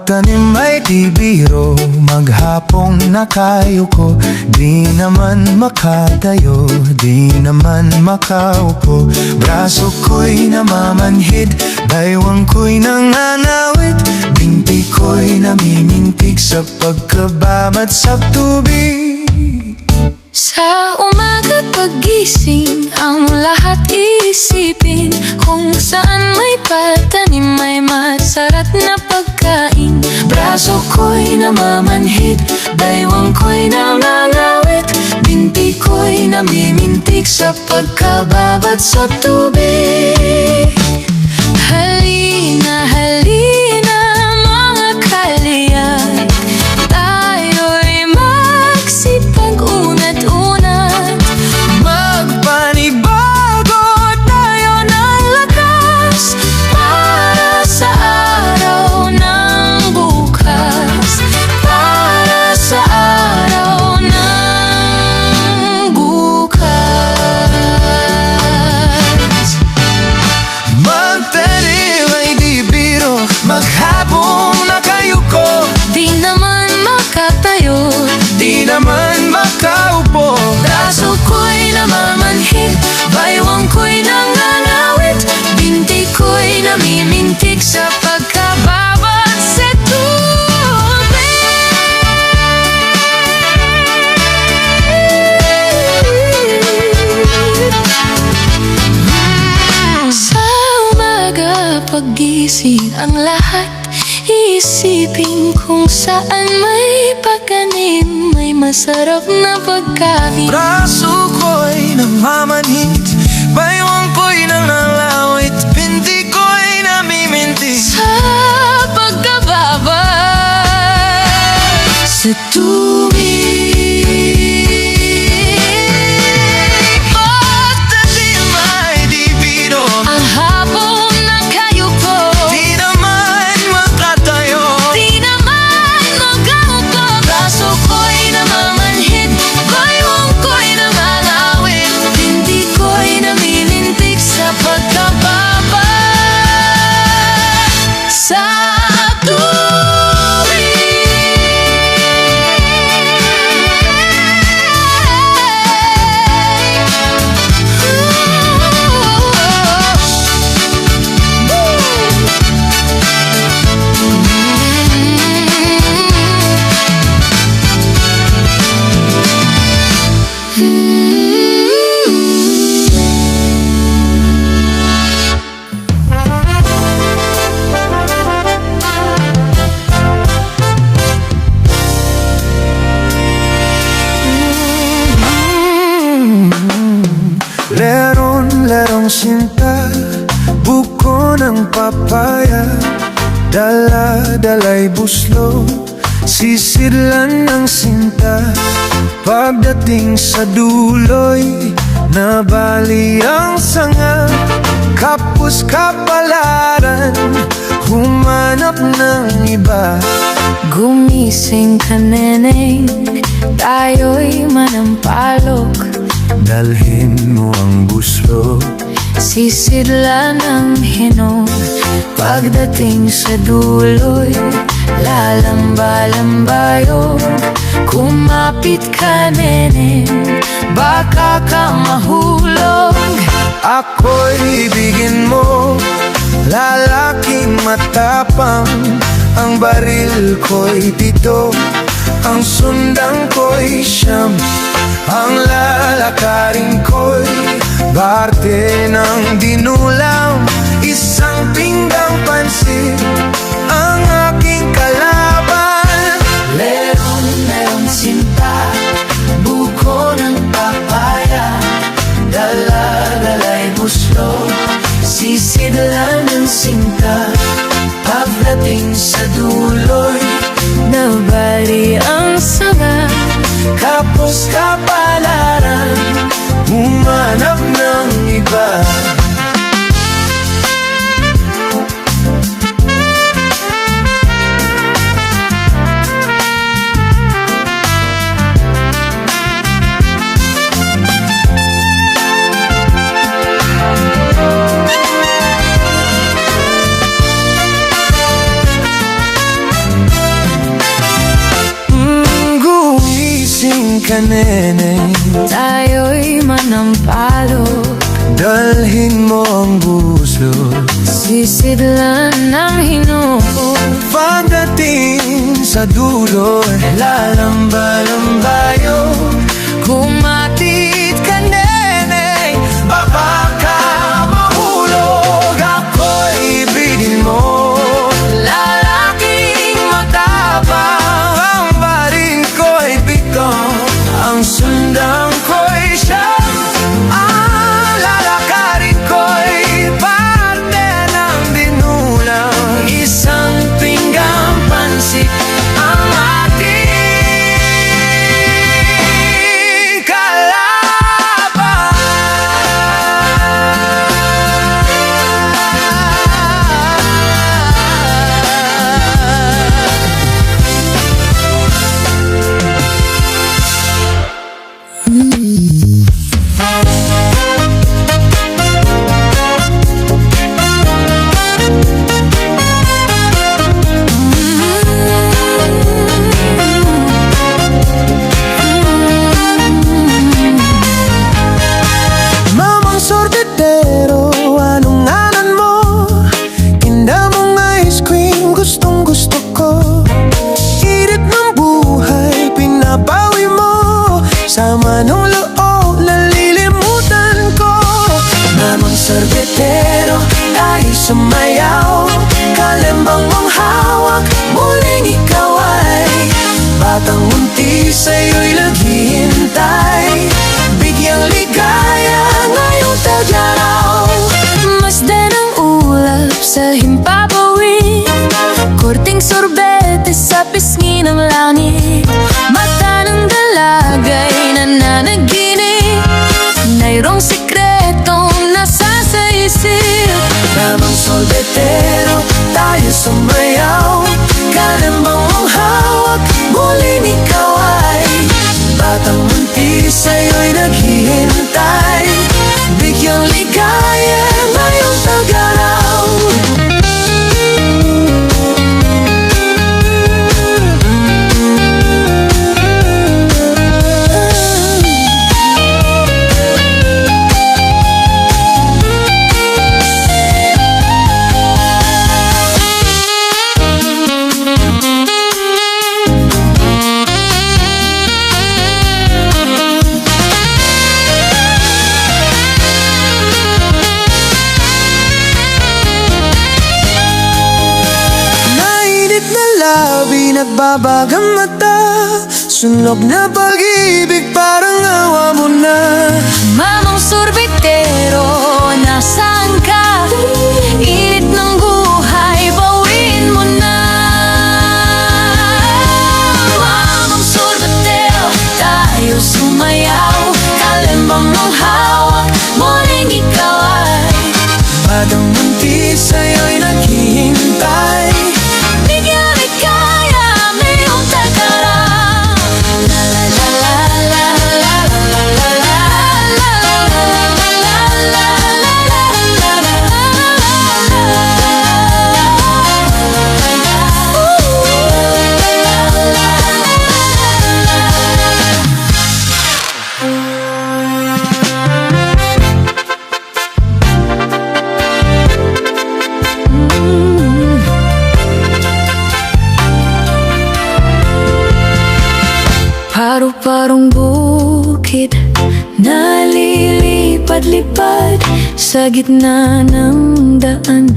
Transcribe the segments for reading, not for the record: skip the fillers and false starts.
pagtanim ay di biro, maghapong nakayuko. Di naman makatayo, di naman makaupo. Braso ko'y namamanhid, baywang ko'y nanganawit. Binti ko'y namimintig sa pagkababat sa tubig. Sa umaga paggising, ang lahat iisipin kung saan may patanim, may masarap na pagkain. Braso ko'y namamanhid, baywang ko'y nangangawit. Binti ko'y namimintig sa pagkababat sa tubig. Halina, halina mga kalyat, tayo'y magsipag unat-unat. Magpanibago tayo ng lakas Para sa araw ng bukas, para sa araw ng bukas. Magtanim ay di biro, maghapong nakayuko. Di naman makatayo, Di naman makaupo. braso ko'y namamanhid, baywang ko'y nangangawit. Binti ko'y namimintig sa pagkababat sa tubig. Sa umaga paggising, ang lahat iisipin kung saan may pagkanim, may masarap na pagkain. Braso ko'y namamanhid, baywang ko'y nanlalawit. Binti ko'y namimintig Sa pagkababat sa tubig. Pagtanim ay di biro, Ang hapong nakayuko, di naman makatayo. di naman magaupo. Braso ko'y namamanhid, baywang ko'y nangangawit. Binti ko'y namimintig sa pagkababat sa Lerong sinta, buko ng papaya. Dala-dala'y buslo, sisidlan ng sinta. Pagdating sa duloy, nabali ang sanga. Kapos kapalaran, humanap ng iba. gumising ka, neneng, tayo'y manampalok. Dalhin mo ang buslo, Sisidlan ng hinog, pagdating sa duloy, lalamba-lambayo. Kumapit ka, neneng, baka ka mahulog. ako'y ibigin mo, lalaking matapang. Ang baril ko'y 7, ang sundang ko'y 9. Ang lalakarin ko'y barte ng dinulang. Isang pinggang pansit ang aking kalaban. Lerong sinta, buko ng papaya. Dala-dala'y buslo, sisidlan ng sinta. Pagdating sa duloy, nabali ang sanga. Kapos kapalaran, humanap ng iba. ka, neneng. Tayo'y manampalo, Dalhin mo ang buslos. sisidlan ng hinuko. Pagdating sa dulo, lalamba-lambayo. Kumatit ka, neneng, Baka ka mahulog, ako'y ibigin mo. lalaking matapang. Ang baring ko'y bigang, ang sundang ko'y siyang. Ang lalakarin ko'y parte ng binulang. Isang pinggang pansit ang ating Mamang sorbetero, anong ngalan mo? Kinda mong ice cream, gustong gusto ko. Init ng buhay, pinapawi mo. Sama ng loob, nalilimutan ko. Mamang sorbetero, tayo sumayaw. Kalembang mong hawak, muling ikaw ay batang munti, sa'yo'y naghihintay. Bigyang ligaya ngayong tag-araw. masdan ang ulap sa himpapawid, korting sorbete sa pisngi ng langit. Mata ng dalagay nananaginip, mayroong sikretong nasa sa isip. Mamang sorbetero, tayo sumayaw. Kalembang mong hawak, muling ikaw ay batang munti, sa'yo'y naghihintay. Bigyang ligaya ngayong tag-araw. Mainit na labi, nagbabagang mata. Sunog na pag-ibig, parang awa mo na. Mamang sorbetero, nasaan ka? Init ng buhay, bawiin mo na. Mamang sorbetero, tayo sumayaw. Kalembang mong hawak, muling ikaw ay Batang munti, sa'yo'y naghihintay. bigyan ligaya, mayroong tag-araw. La la la la la la la la la la la Paru-parong bukid, nalilipad-lipad sa gitna ng daan.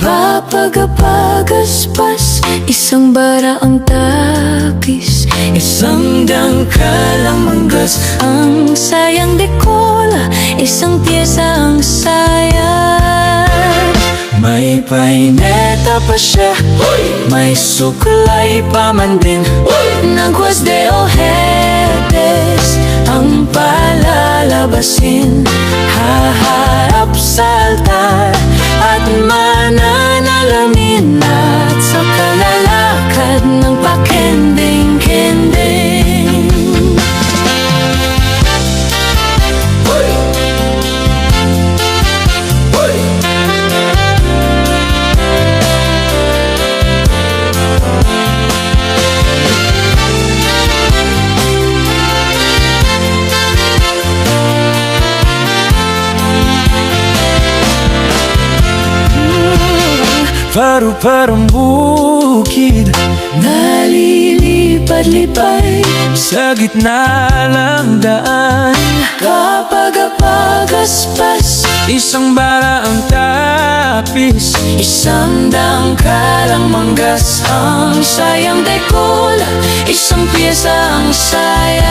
Papagapagaspas, isang bara ang tapis, isang dangkalang manggas. Ang sayang dekola, isang pyesa ang sayang. May paineta pa siya, may suklay pa man din. Nagwas de ojetes ang palalabasin. Haharap sa altar at mananalamin, at sa kalalakad ng pakending-kending. paru-parang bukid Nalilipad-lipad sa gitna ng daan. kapag apagaspas. Isang bara ang tapis, Isang dangkalang manggas ang sayang dekol. Isang piyesa ang sayat.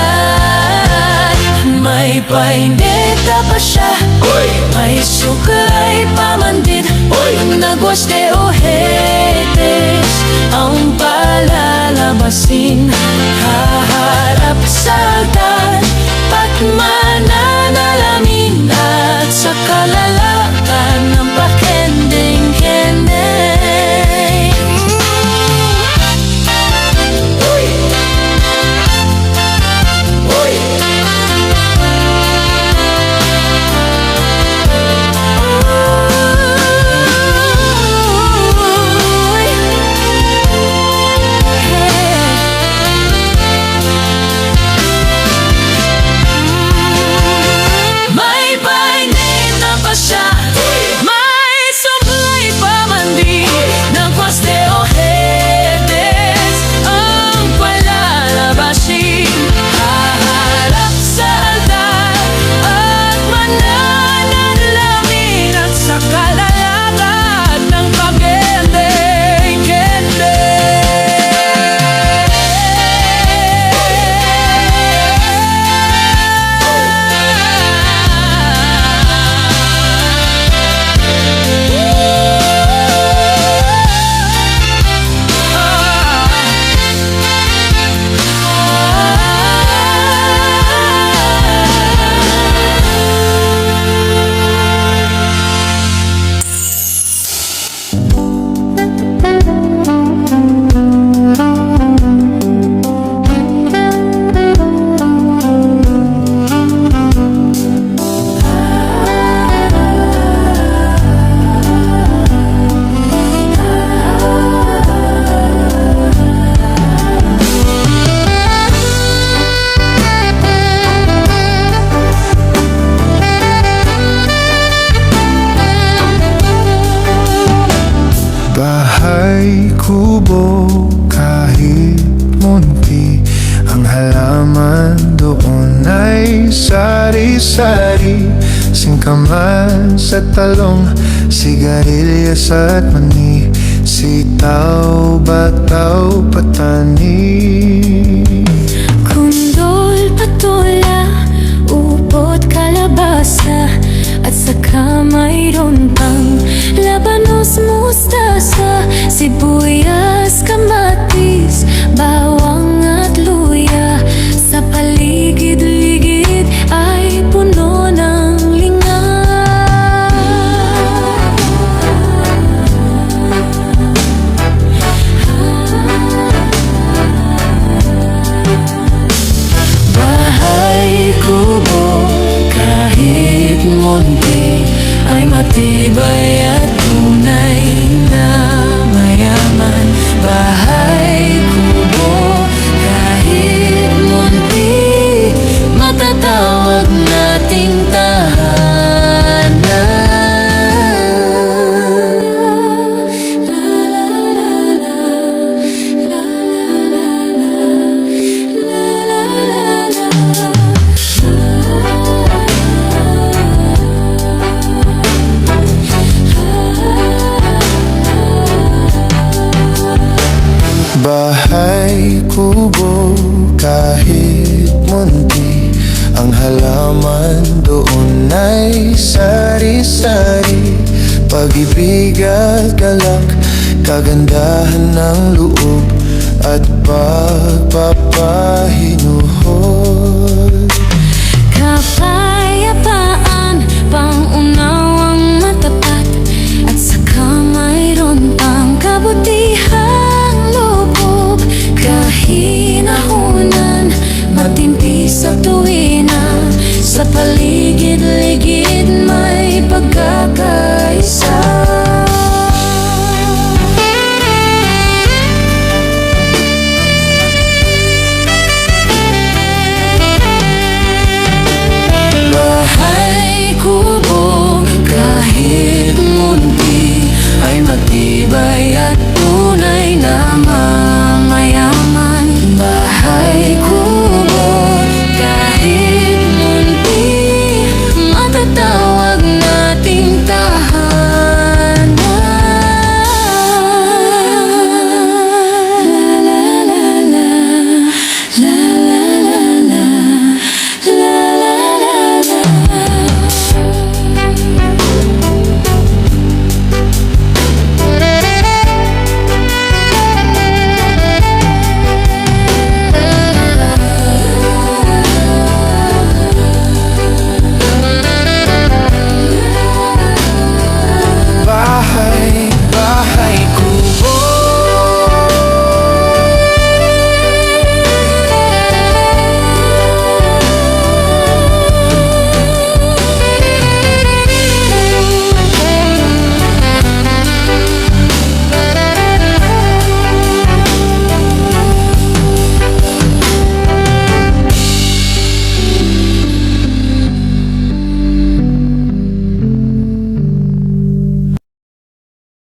May paineta pa siya, may suklay pamandid, nagwas de ojetes ang palalabasin. Haharap sa altar, pat mananalamin at sa kalalakan ng pakending-kending. May painita pa siya, may suklay pamandi, nagwas de ojetes ang palalabasin. Haharap sa altar at mananalamin at sa kalalakan ng bahay kubo kahit munti, ang halaman doon ay sari-sari. Singkaman sa talong, sigarilyas at mani, sitaw, bataw, patani. Kundol, patola, upot, kalabasa, at saka mayroon pang labanos, mustasa, sibuyas, kamatis, bawang at luya. Sa paligid-ligid ay puno ng linga. Bahay kubo kahit munti ay matibay at tunay na mayaman. Bahay kubo kahit munti, matatawag nating tahanan. Bahay kubo kahit munti, ang halaman doon ay sari-sari. Pag-ibig at galak, kagandahan ng loob at pagpapahinuhod. Kapag